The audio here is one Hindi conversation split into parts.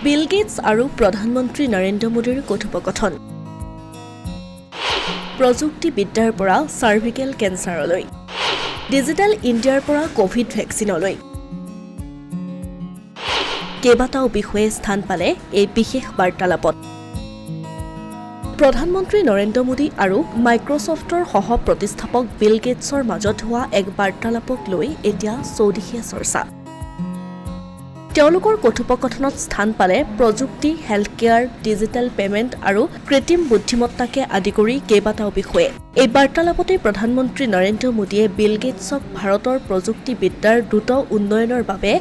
বিল গেটছ আৰু প্ৰধানমন্ত্ৰী নৰেন্দ্ৰ মোদীৰ কথোপকথন। প্ৰযুক্তিবিদ্যাৰ পৰা চাৰ্ভিকেল কেঞ্চাৰলৈ, ডিজিটেল ইণ্ডিয়াৰ পৰা কোভিড ভেকচিনলৈ কেইবাটাও বিষয়ে স্থান পালে এই বিশেষ বাৰ্তালাপত। প্ৰধানমন্ত্ৰী নৰেন্দ্ৰ মোদী আৰু মাইক্ৰছফ্টৰ সহ প্ৰতিষ্ঠাপক বিল গেটছৰ মাজত হোৱা এক বাৰ্তালাপক লৈ এতিয়া চৌদিশে চৰ্চা। তেওঁলোকৰ কথোপকথনত স্থান পালে প্ৰযুক্তি, হেল্থ কেয়াৰ, ডিজিটেল পেমেণ্ট আৰু কৃত্ৰিম বুদ্ধিমত্তাকে আদি কৰি কেইবাটাও বিষয়ে। এই বাৰ্তালাপতে প্ৰধানমন্ত্ৰী নৰেন্দ্ৰ মোদীয়ে বিল গেটছক ভাৰতৰ প্ৰযুক্তিবিদ্যাৰ দ্ৰুত উন্নয়নৰ বাবে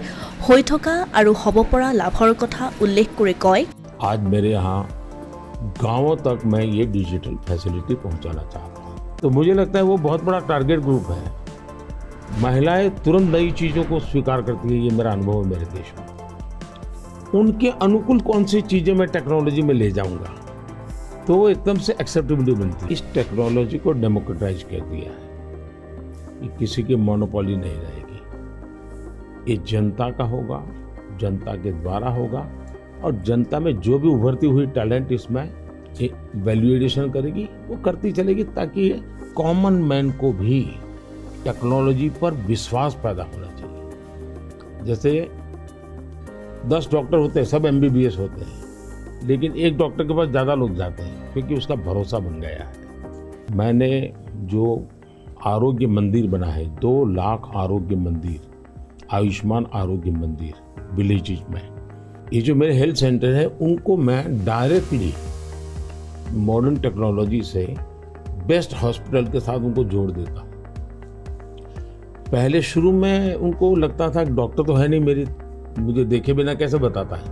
হৈ থকা আৰু হ'ব পৰা লাভৰ কথা উল্লেখ কৰি কয়, आज मेरे यहाँ गांवों तक मैं ये डिजिटल फैसिलिटी पहुंचाना चाहता हूँ। तो मुझे लगता है वो बहुत बड़ा टारगेट ग्रुप है। महिलाएं तुरंत नई चीज़ों को स्वीकार करती है, ये मेरा अनुभव है मेरे देश में। उनके अनुकूल कौन सी चीज़ें मैं टेक्नोलॉजी में ले जाऊंगा तो वो एकदम से एक्सेप्टेबिलिटी बनती है। इस टेक्नोलॉजी को डेमोक्रेटाइज कर दिया है, ये किसी की मोनोपोली नहीं रहेगी। ये जनता का होगा, जनता के द्वारा होगा और जनता में जो भी उभरती हुई टैलेंट इसमें वैल्यूएशन करेगी वो करती चलेगी, ताकि कॉमन मैन को भी टेक्नोलॉजी पर विश्वास पैदा होना चाहिए। जैसे 10 डॉक्टर होते हैं, सब MBBS होते हैं, लेकिन एक डॉक्टर के पास ज़्यादा लोग जाते हैं क्योंकि उसका भरोसा बन गया है। मैंने जो आरोग्य मंदिर बना है, 2 लाख आरोग्य मंदिर, आयुष्मान आरोग्य मंदिर विलेजेज में, ये जो मेरे हेल्थ सेंटर है उनको मैं डायरेक्टली मॉडर्न टेक्नोलॉजी से बेस्ट हॉस्पिटल के साथ उनको जोड़ देता हूँ। पहले शुरू में उनको लगता था कि डॉक्टर तो है नहीं, मुझे देखे बिना कैसे बताता है,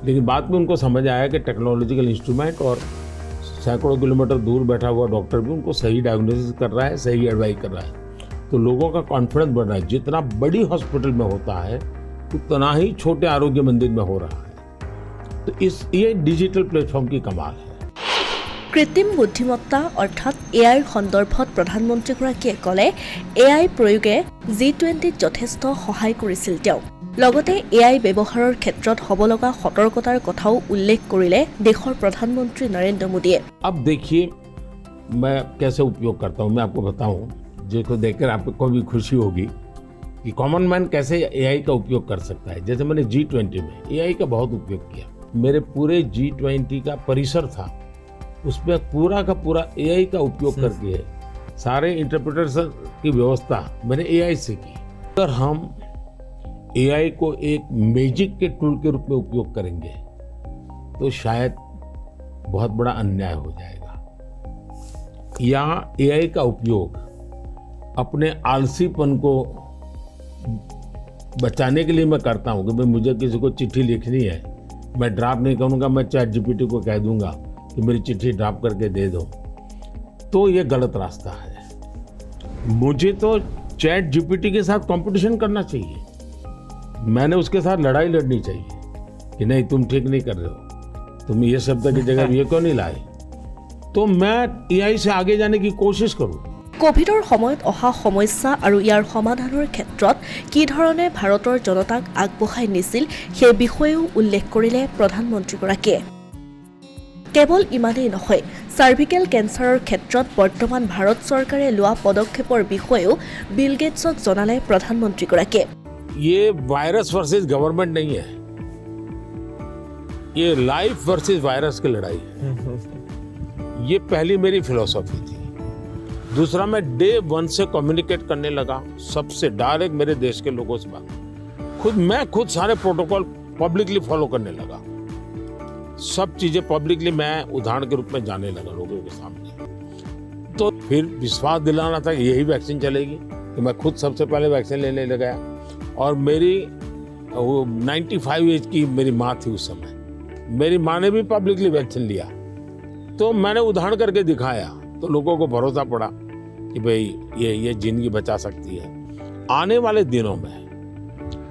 लेकिन बाद में उनको समझ आया कि टेक्नोलॉजिकल इंस्ट्रूमेंट और सैकड़ों किलोमीटर दूर बैठा हुआ डॉक्टर भी उनको सही डायग्नोसिस कर रहा है, सही एडवाइस कर रहा है। तो लोगों का कॉन्फिडेंस बढ़ रहा है। जितना बड़ी हॉस्पिटल में होता है उतना ही छोटे आरोग्य मंदिर में हो रहा है। तो ये डिजिटल प्लेटफॉर्म की कमाल है। কৃত্ৰিম বুদ্ধিমত্তা অৰ্থাৎ এআইৰ সন্দৰ্ভত প্ৰধানমন্ত্ৰীগৰাকীয়ে ক'লে, এআই প্ৰয়োগে G20ত যথেষ্ট সহায় কৰিছিল। তেওঁ লগতে এআই ব্যৱহাৰৰ ক্ষেত্ৰত হ'ব লগা সতৰ্কতাৰ কথাও উল্লেখ কৰিলে দেশৰ প্ৰধানমন্ত্ৰী নৰেন্দ্ৰ মোদীয়ে। अब देखिए मैं कैसे उपयोग करता हूँ, मैं आपको बताऊँ, जिसको देखकर आपको भी खुशी होगी कि कॉमन मैन कैसे एआई का उपयोग कर सकता है। जैसे मैंने G20 में एआई का बहुत उपयोग किया। मेरे पूरे G20 का परिसर था, उसमें पूरा का पूरा एआई का उपयोग करके सारे इंटरप्रेटर्स की व्यवस्था मैंने एआई से की। अगर हम एआई को एक मैजिक के टूल के रूप में उपयोग करेंगे तो शायद बहुत बड़ा अन्याय हो जाएगा। या एआई का उपयोग अपने आलसीपन को बचाने के लिए मैं करता हूँ कि भाई मुझे किसी को चिट्ठी लिखनी है, मैं ड्राफ्ट नहीं करूँगा, मैं ChatGPT को कह दूंगा कि मेरी चिट्ठी ड्राफ्ट करके दे दो, तो ये गलत रास्ता है। मुझे तो ChatGPT के साथ कंपटीशन करना चाहिए, मैंने उसके साथ लड़ाई लड़नी चाहिए कि नहीं तुम ठीक नहीं कर रहे हो, तुम ये शब्द की जगह ये क्यों नहीं लाए, तो मैं एआई से आगे जाने की कोशिश करूँ। কোভিডৰ সময়ত অহা সমস্যা আৰু ইয়াৰ সমাধানৰ ক্ষেত্ৰত কি ধৰণে ভাৰতৰ জনতাক আগবঢ়াই নিছিল সেই বিষয়েও উল্লেখ কৰিলে প্ৰধানমন্ত্ৰীগৰাকীয়ে। কেৱল ইমানেই নহয়, চাৰ্ভিকেল কেঞ্চাৰৰ ক্ষেত্ৰত বৰ্তমান ভাৰত চৰকাৰে লোৱা পদক্ষেপৰ বিষয়েও বিল গেটছক জনালে প্ৰধানমন্ত্ৰীগৰাকীয়ে। ये वायरस वर्सेस गवर्नमेंट नहीं है, ये लाइफ वर्सेस वायरस की लड़ाई है। ये पहली मेरी फिलॉसफी थी। दूसरा, मैं डे 1 से कम्युनिकेट करने लगा सबसे डायरेक्ट, मेरे देश के लोगों से बात। मैं खुद सारे प्रोटोकॉल पब्लिकली फॉलो करने लगा, सब चीजें पब्लिकली मैं उदाहरण के रूप में जाने लगा लोगों के सामने। तो फिर विश्वास दिलाना था कि यही वैक्सीन चलेगी, तो मैं खुद सबसे पहले वैक्सीन लेने लगा। और मेरी 95 एज की मेरी माँ थी उस समय, मेरी माँ ने भी पब्लिकली वैक्सीन लिया, तो मैंने उदाहरण करके दिखाया, तो लोगों को भरोसा पड़ा कि भाई ये जिंदगी बचा सकती है। आने वाले दिनों में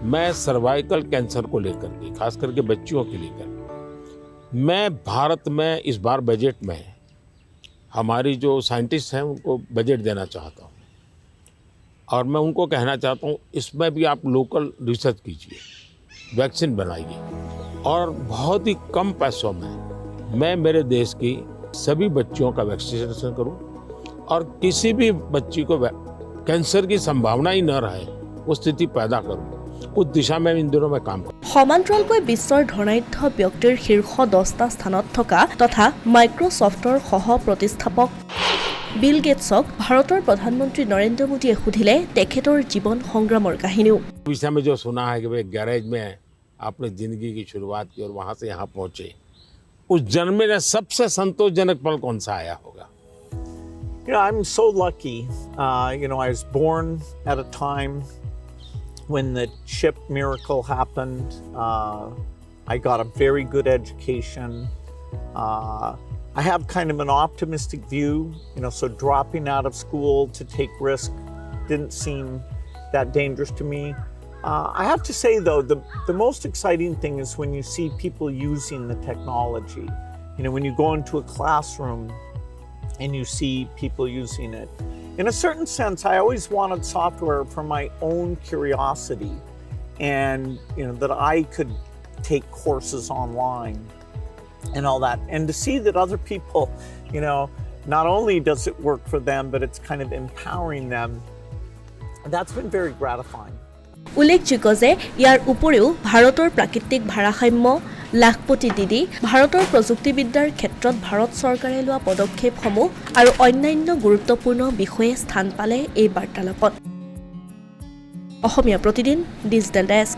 मैं सर्वाइकल कैंसर को लेकर के, खास करके बच्चियों के लेकर, मैं भारत में इस बार बजट में हमारी जो साइंटिस्ट हैं उनको बजट देना चाहता हूँ, और मैं उनको कहना चाहता हूँ इसमें भी आप लोकल रिसर्च कीजिए, वैक्सीन बनाइए। और बहुत ही कम पैसों में मैं मेरे देश की सभी बच्चियों का वैक्सीनेशन करूं और किसी भी बच्ची को कैंसर की संभावना ही न रहे वो स्थिति पैदा करूं। उस दिशा में इन दिनों मैं काम करूं। সমান্তৰালকৈ বিশ্বৰ ধনাঢ্য ব্যক্তিৰ শীৰ্ষ 10টা স্থানত থকা তথা মাইক্ৰছফ্টৰ সহ প্ৰতিষ্ঠাপক বিল গেটছক ভাৰতৰ প্ৰধানমন্ত্ৰী নৰেন্দ্ৰ মোদীয়ে সুধিলে তেখেতৰ জীৱন সংগ্ৰামৰ কাহিনীও। विषय में जो सुना है कि भाई गैरेज में आपने जिंदगी की शुरुआत की और वहां से यहाँ पहुंचे, उस जन्म में सबसे संतोषजनक पल कौन सा आया होगा? I'm so lucky. I was born at a time when the chip miracle happened. I got a very good education. I have kind of an optimistic view, so dropping out of school to take risk didn't seem that dangerous to me. I have to say, though, the most exciting thing is when you see people using the technology. When you go into a classroom and you see people using it. In a certain sense, I always wanted software for my own curiosity and, that I could take courses online and all that. And to see that other people, not only does it work for them, but it's kind of empowering them, that's been very gratifying. উল্লেখযোগ্য যে ইয়াৰ উপৰিও ভাৰতৰ প্ৰাকৃতিক ভাৰসাম্য লাখপতি দিদি ভাৰতৰ প্ৰযুক্তিবিদ্যাৰ ক্ষেত্ৰত ভাৰত চৰকাৰে লোৱা পদক্ষেপসমূহ আৰু অন্যান্য গুৰুত্বপূৰ্ণ বিষয়ে স্থান পালে এই বাৰ্তালাপত। Asomiya Pratidin digital desk.